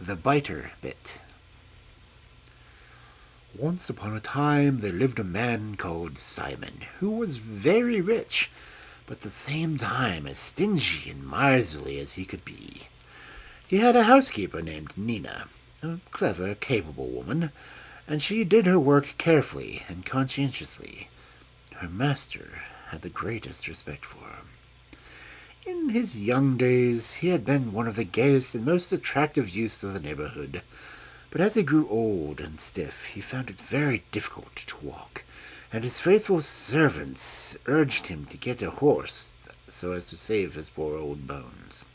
The Biter Bit. Once upon a time there lived a man called Simon, who was very rich, but at the same time as stingy and miserly as he could be. He had a housekeeper named Nina, a clever, capable woman, and she did her work carefully and conscientiously. Her master had the greatest respect for her. In his young days he had been one of the gayest and most attractive youths of the neighborhood, but as he grew old and stiff he found it very difficult to walk, and his faithful servants urged him to get a horse so as to save his poor old bones.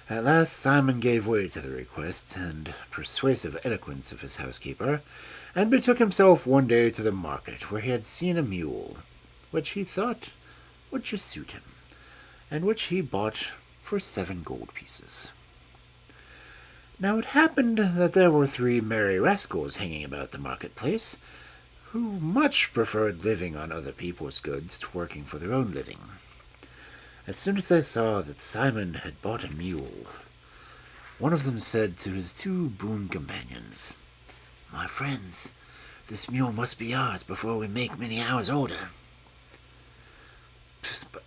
At last Simon gave way to the request and persuasive eloquence of his housekeeper, and betook himself one day to the market, where he had seen a mule, which he thought would just suit him, and which he bought for 7 gold pieces. Now it happened that there were 3 merry rascals hanging about the marketplace, who much preferred living on other people's goods to working for their own living. As soon as they saw that Simon had bought a mule, one of them said to his 2 boon companions, "My friends, this mule must be ours before we make many hours older." "But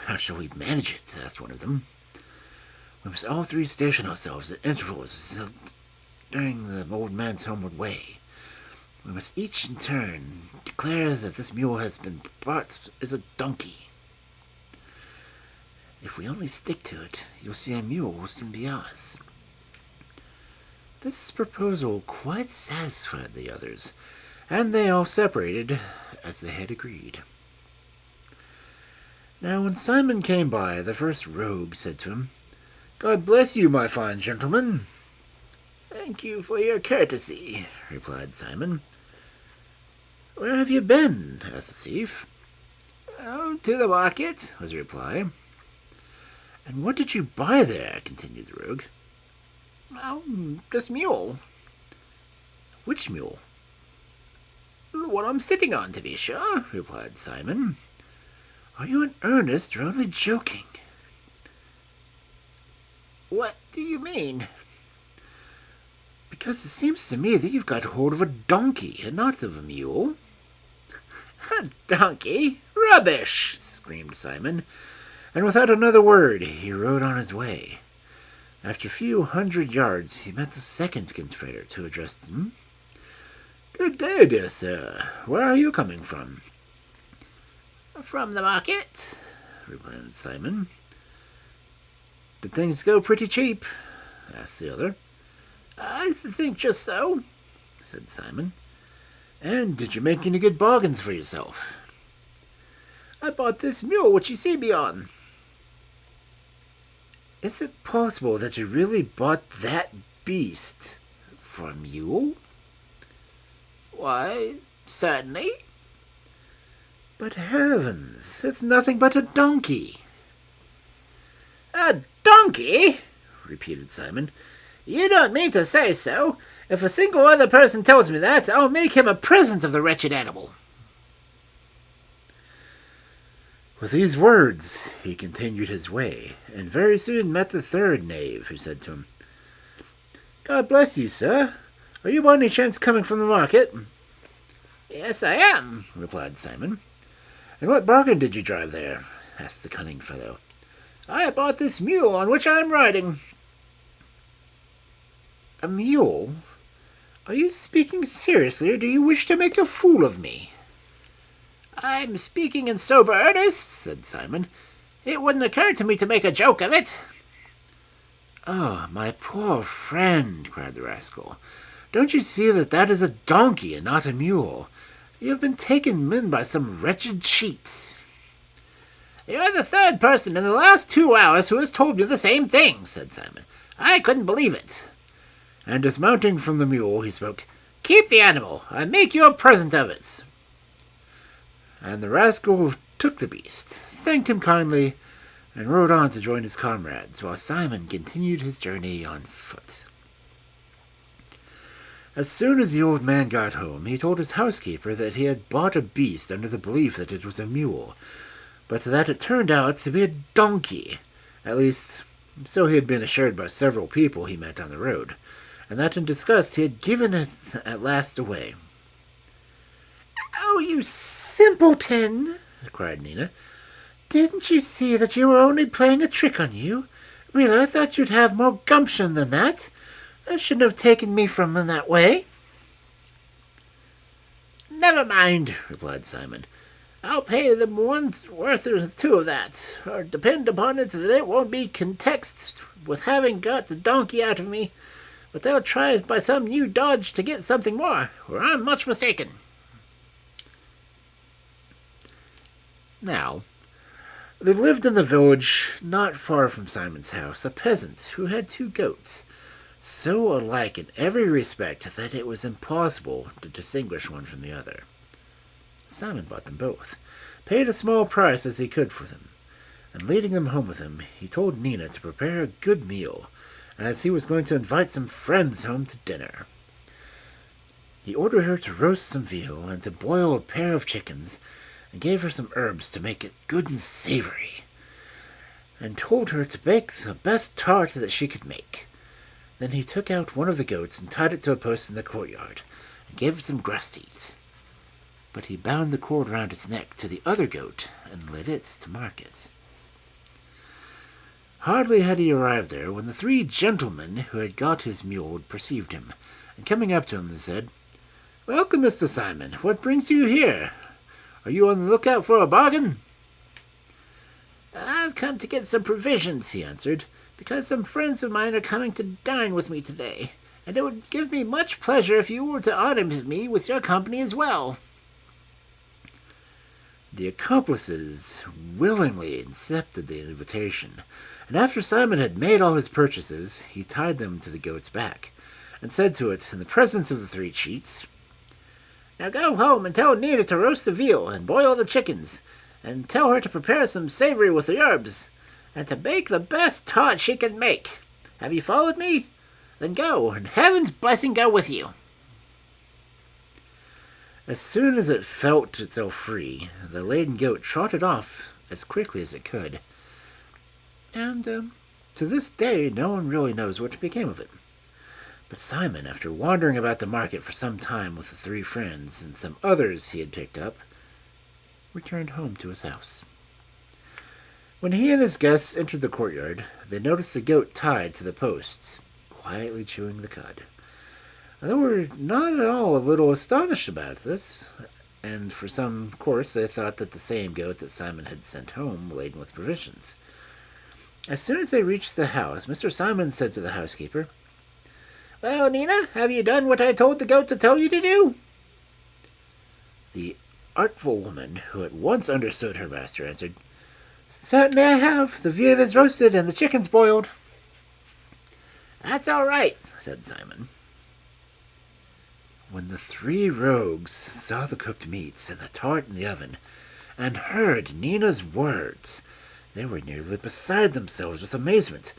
how shall we manage it?" asked one of them. "We must all 3 station ourselves at intervals during the old man's homeward way. We must each in turn declare that this mule has been bought as a donkey. If we only stick to it, you'll see a mule will soon be ours." This proposal quite satisfied the others, and they all separated as they had agreed. Now when Simon came by, the first rogue said to him, "God bless you, my fine gentleman." "Thank you for your courtesy," replied Simon. "Where have you been?" asked the thief. "Oh, to the market," was the reply. "And what did you buy there?" continued the rogue. "Oh, this mule." "Which mule?" "The one I'm sitting on, to be sure," replied Simon. "Are you in earnest or only joking?" "What do you mean?" "Because it seems to me that you've got hold of a donkey and not of a mule." "A donkey? Rubbish!" screamed Simon, and without another word he rode on his way. After a few 100 yards he met the second confederate, who addressed him. "Good day, dear sir. Where are you coming from?" "From the market," replied Simon. "Did things go pretty cheap?" asked the other. "I think just so," said Simon. "And did you make any good bargains for yourself?" "I bought this mule which you see me on." "Is it possible that you really bought that beast for a mule?" "Why, certainly." "But heavens, it's nothing but a donkey." "A donkey?" repeated Simon. "You don't mean to say so. If a single other person tells me that, I'll make him a present of the wretched animal." With these words he continued his way, and very soon met the third knave, who said to him, "God bless you, sir. Are you by any chance coming from the market?" "Yes, I am," replied Simon. "And what bargain did you drive there?" asked the cunning fellow. "I bought this mule on which I am riding." "A mule? Are you speaking seriously, or do you wish to make a fool of me?" "I'm speaking in sober earnest," said Simon. "It wouldn't occur to me to make a joke of it." "Oh, my poor friend," cried the rascal, "don't you see that that is a donkey and not a mule? You have been taken in by some wretched cheats." "You're the 3rd person in the last 2 hours who has told me the same thing," said Simon. "I couldn't believe it." And dismounting from the mule, he spoke, "Keep the animal. I make you a present of it." And the rascal took the beast, thanked him kindly, and rode on to join his comrades, while Simon continued his journey on foot. As soon as the old man got home, he told his housekeeper that he had bought a beast under the belief that it was a mule, but that it turned out to be a donkey. At least, So he had been assured by several people he met on the road, and that in disgust he had given it at last away. "Oh, you simpleton!" cried Nina. "Didn't you see that you were only playing a trick on you? Really, I thought you'd have more gumption than that. That shouldn't have taken me from him that way." "Never mind," replied Simon. "I'll pay them one's worth or two of that, or depend upon it that it won't be context with having got the donkey out of me, but they'll try by some new dodge to get something more, or I'm much mistaken." Now, there lived in the village, not far from Simon's house, a peasant who had 2 goats, so alike in every respect that it was impossible to distinguish one from the other. Simon bought them both, paid a small price as he could for them, and leading them home with him, he told Nina to prepare a good meal, as he was going to invite some friends home to dinner. He ordered her to roast some veal and to boil a pair of chickens, and gave her some herbs to make it good and savory, and told her to bake the best tart that she could make. Then he took out one of the goats and tied it to a post in the courtyard, and gave it some grass to eat. But he bound the cord round its neck to the other goat and led it to market. Hardly had he arrived there when the 3 gentlemen who had got his mule perceived him, and coming up to him, they said, "Welcome, Mr. Simon. What brings you here? Are you on the lookout for a bargain?" "I've come to get some provisions," he answered, "because some friends of mine are coming to dine with me today, and it would give me much pleasure if you were to honor me with your company as well." The accomplices willingly accepted the invitation, and after Simon had made all his purchases, he tied them to the goat's back, and said to it, in the presence of the 3 cheats, "Now go home and tell Nina to roast the veal and boil the chickens, and tell her to prepare some savory with the herbs, and to bake the best tart she can make. Have you followed me? Then go, and heaven's blessing go with you." As soon as it felt itself free, the laden goat trotted off as quickly as it could, and to this day no one really knows what became of it. But Simon, after wandering about the market for some time with the 3 friends and some others he had picked up, returned home to his house. When he and his guests entered the courtyard, they noticed the goat tied to the posts, quietly chewing the cud. They were not at all a little astonished about this, and for some course they thought that the same goat that Simon had sent home laden with provisions. As soon as they reached the house, Mr. Simon said to the housekeeper, "Well, Nina, have you done what I told the goat to tell you to do?" The artful woman, who at once understood her master, answered, "Certainly I have. The veal is roasted and the chickens boiled." "That's all right," said Simon. When the 3 rogues saw the cooked meats and the tart in the oven, and heard Nina's words, they were nearly beside themselves with amazement,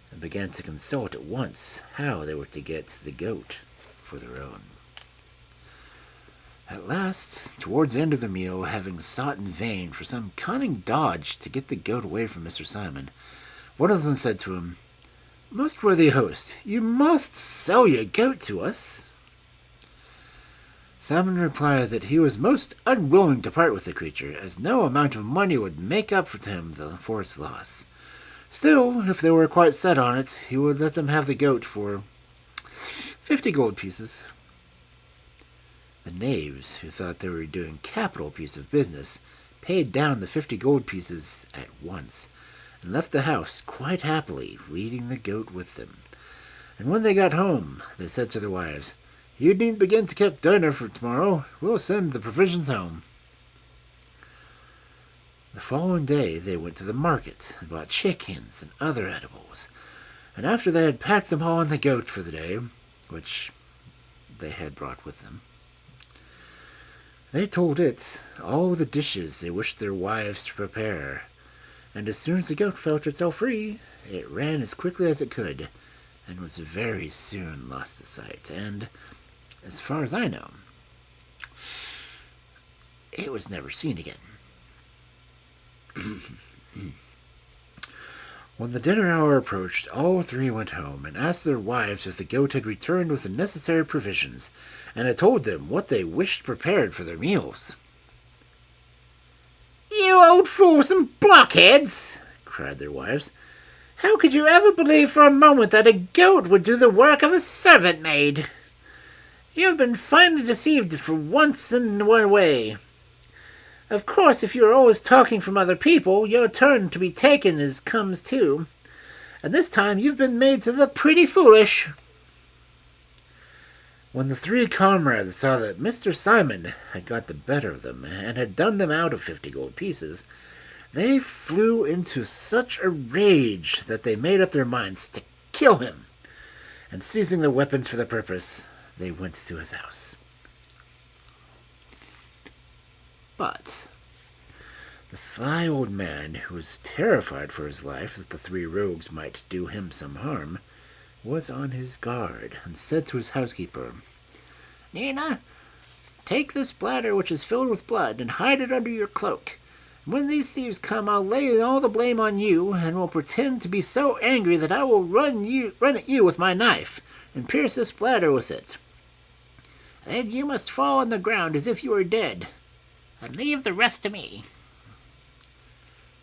and began to consult at once how they were to get the goat for their own. At last, towards the end of the meal, having sought in vain for some cunning dodge to get the goat away from Mr. Simon, one of them said to him, "Most worthy host, you must sell your goat to us." Simon replied that he was most unwilling to part with the creature, as no amount of money would make up for him for its loss. Still, if they were quite set on it, he would let them have the goat for 50 gold pieces. The knaves, who thought they were doing a capital piece of business, paid down the 50 gold pieces at once, and left the house quite happily, leading the goat with them. And when they got home, they said to their wives, "You needn't begin to cook dinner for tomorrow. We'll send the provisions home." The following day they went to the market and bought chickens and other edibles, and after they had packed them all on the goat for the day, which they had brought with them, they told it all the dishes they wished their wives to prepare, and as soon as the goat felt itself free, it ran as quickly as it could, and was very soon lost to sight, and, as far as I know, it was never seen again. When the dinner hour approached, all three went home and asked their wives if the goat had returned with the necessary provisions, and had told them what they wished prepared for their meals. "You old fools and blockheads!" cried their wives. "How could you ever believe for a moment that a goat would do the work of a servant maid? You have been finely deceived for once in one way. Of course, if you are always talking from other people, your turn to be taken comes too. And this time you've been made to look pretty foolish." When the three comrades saw that Mr. Simon had got the better of them and had done them out of 50 gold pieces, they flew into such a rage that they made up their minds to kill him, and seizing their weapons for the purpose, they went to his house. But the sly old man, who was terrified for his life that the three rogues might do him some harm, was on his guard, and said to his housekeeper, "Nina, take this bladder which is filled with blood, and hide it under your cloak. When these thieves come, I'll lay all the blame on you, and will pretend to be so angry that I will run at you with my knife, and pierce this bladder with it. Then you must fall on the ground as if you were dead, and leave the rest to me."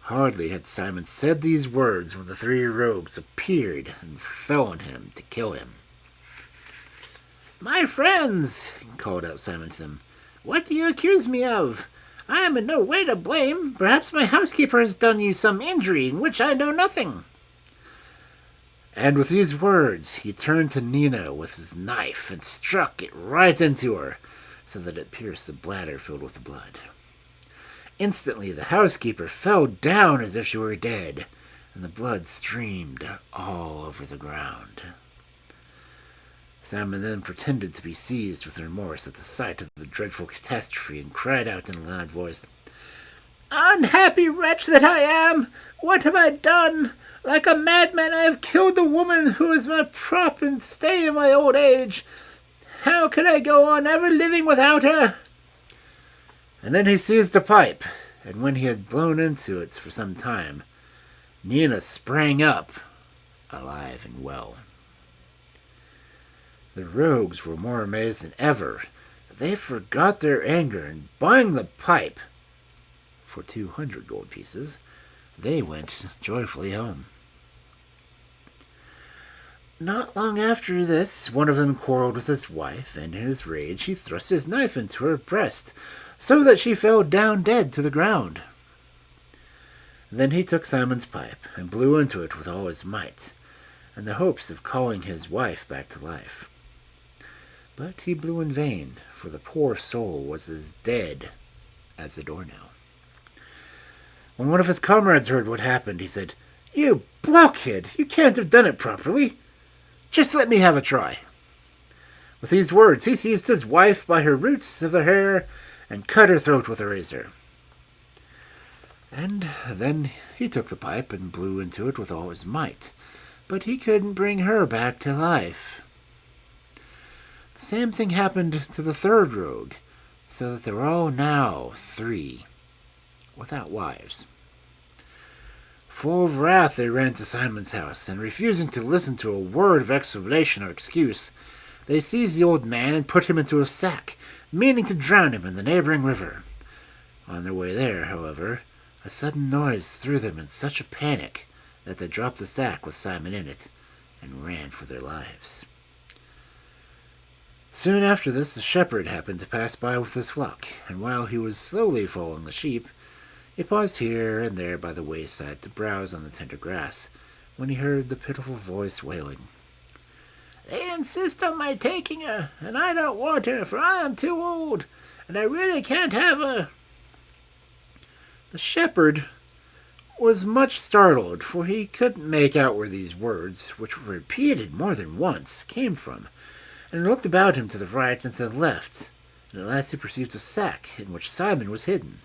Hardly had Simon said these words when the three rogues appeared and fell on him to kill him. "My friends," called out Simon to them, "what do you accuse me of? I am in no way to blame. Perhaps my housekeeper has done you some injury in which I know nothing." And with these words he turned to Nina with his knife and struck it right into her, so that it pierced the bladder filled with blood. Instantly the housekeeper fell down as if she were dead, and the blood streamed all over the ground. Simon then pretended to be seized with remorse at the sight of the dreadful catastrophe, and cried out in a loud voice, "Unhappy wretch that I am! What have I done? Like a madman I have killed the woman who is my prop and stay in my old age. How can I go on ever living without her?" And then he seized a pipe, and when he had blown into it for some time, Nina sprang up, alive and well. The rogues were more amazed than ever. They forgot their anger, and buying the pipe for 200 gold pieces, they went joyfully home. Not long after this, one of them quarreled with his wife, and in his rage he thrust his knife into her breast, so that she fell down dead to the ground. Then he took Simon's pipe and blew into it with all his might, in the hopes of calling his wife back to life. But he blew in vain, for the poor soul was as dead as a doornail. When one of his comrades heard what happened, he said, "You blockhead! You can't have done it properly. Just let me have a try." With these words he seized his wife by her roots of the hair and cut her throat with a razor. And then he took the pipe and blew into it with all his might, but he couldn't bring her back to life. The same thing happened to the third rogue, so that there were all now 3, without wives. Full of wrath they ran to Simon's house, and refusing to listen to a word of explanation or excuse, they seized the old man and put him into a sack, meaning to drown him in the neighboring river. On their way there, however, a sudden noise threw them in such a panic that they dropped the sack with Simon in it and ran for their lives. Soon after this, a shepherd happened to pass by with his flock, and while he was slowly following the sheep, he paused here and there by the wayside to browse on the tender grass, when he heard the pitiful voice wailing, "They insist on my taking her, and I don't want her, for I am too old, and I really can't have her." The shepherd was much startled, for he couldn't make out where these words, which were repeated more than once, came from, and looked about him to the right and to the left, and at last he perceived a sack in which Simon was hidden,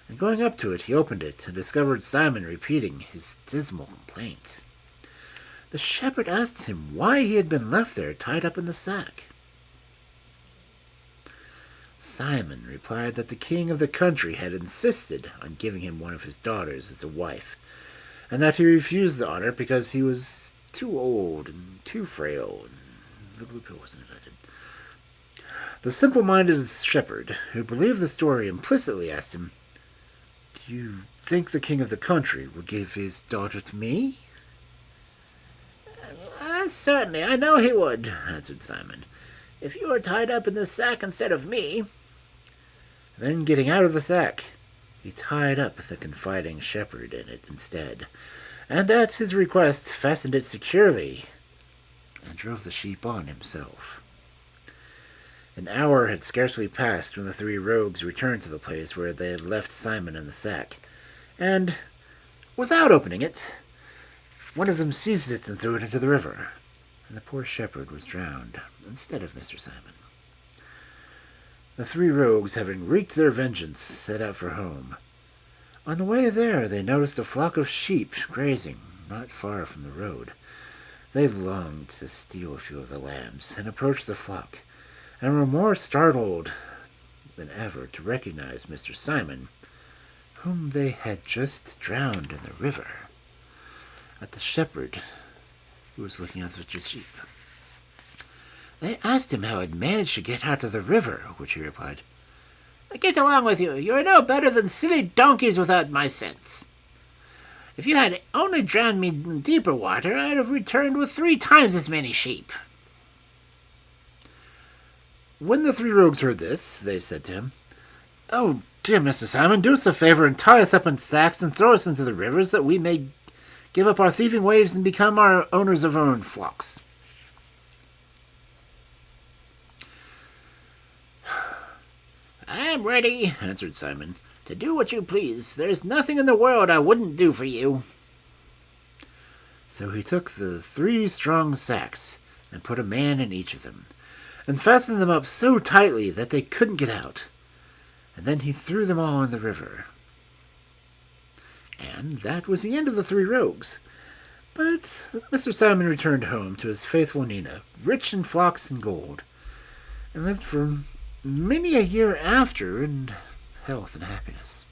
and going up to it he opened it and discovered Simon repeating his dismal complaint. The shepherd asked him why he had been left there tied up in the sack. Simon replied that the king of the country had insisted on giving him one of his daughters as a wife, and that he refused the honor because he was too old and too frail, and the blue pill wasn't invented. The simple-minded shepherd, who believed the story implicitly, asked him, "Do you think the king of the country would give his daughter to me?" Certainly, I know he would," answered Simon, "if you were tied up in this sack instead of me." Then, getting out of the sack, he tied up the confiding shepherd in it instead, and at his request fastened it securely and drove the sheep on himself. An hour had scarcely passed when the three rogues returned to the place where they had left Simon in the sack, and, without opening it, one of them seized it and threw it into the river, and the poor shepherd was drowned instead of Mr. Simon. The three rogues, having wreaked their vengeance, set out for home. On the way there, they noticed a flock of sheep grazing not far from the road. They longed to steal a few of the lambs and approached the flock, and were more startled than ever to recognize Mr. Simon, whom they had just drowned in the river, at the shepherd who was looking after the sheep. They asked him how he had managed to get out of the river, which he replied, "Get along with you. You are no better than silly donkeys without my sense. If you had only drowned me in deeper water, I'd have returned with 3 times as many sheep." When the three rogues heard this, they said to him, "Oh, dear Mr. Simon, do us a favor and tie us up in sacks and throw us into the rivers that we may give up our thieving ways and become our owners of our own flocks." "I am ready," answered Simon, "to do what you please. There's nothing in the world I wouldn't do for you." So he took the 3 strong sacks and put a man in each of them, and fastened them up so tightly that they couldn't get out, and then he threw them all in the river. And that was the end of the 3 rogues. But Mr. Simon returned home to his faithful Nina, rich in flocks and gold, and lived for many a year after in health and happiness.